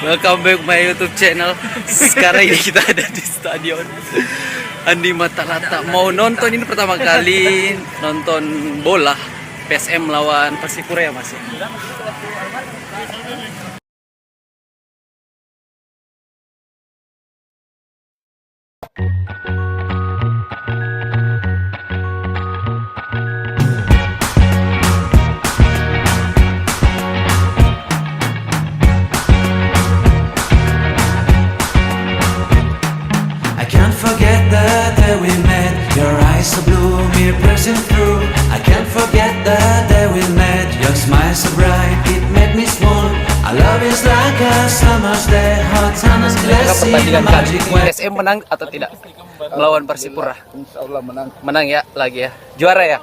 Welcome back my YouTube channel. Sekarang ini kita ada di stadion Andi Matalata. Mau nonton ini pertama kali nonton bola PSM lawan Persipura ya Mas. I can't forget the day we met. Your eyes so blue, me pressing through. I can't forget the day we met. Your smile so bright, it made me swoon. Our love is like a summer's day, hot sun is glassy, magic way. PSM menang atau tidak melawan Persipura? Insya Allah menang. Menang ya lagi ya. Juara ya?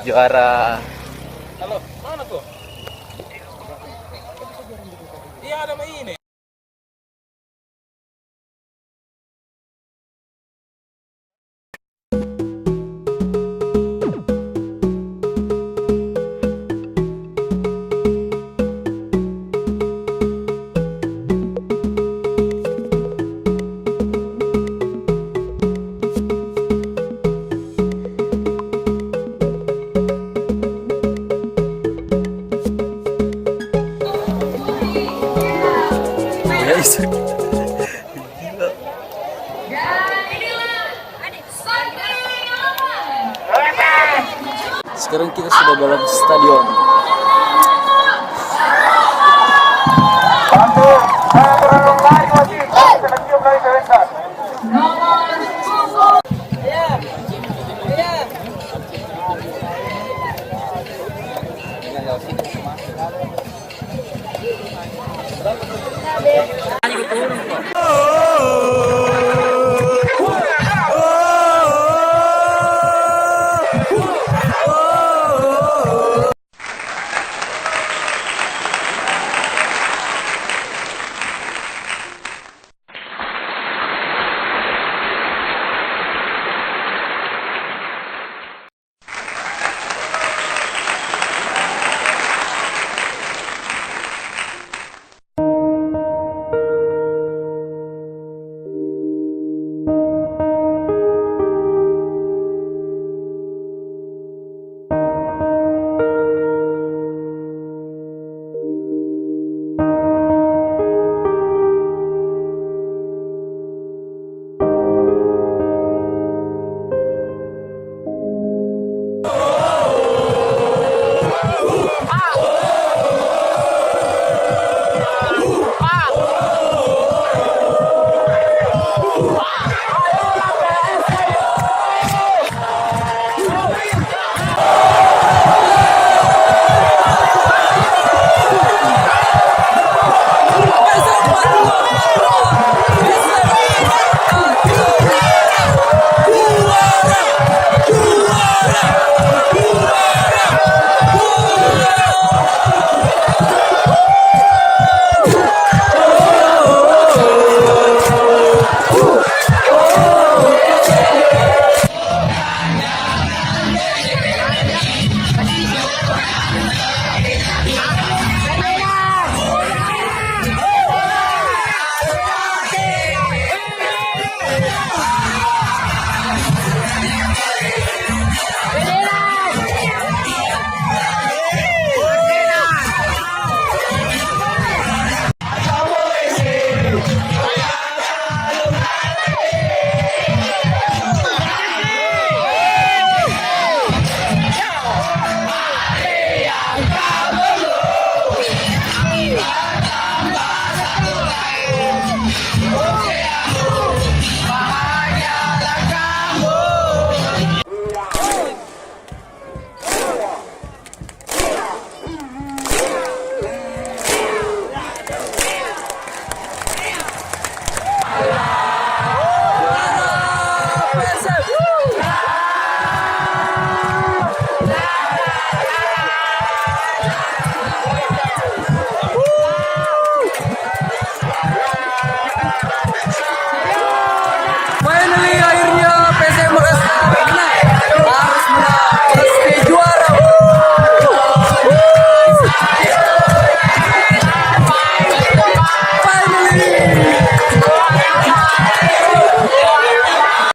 Juara. Halo, mana tuh? Iya ada ini. Ya isu. Sekarang kita sudah dalam stadion.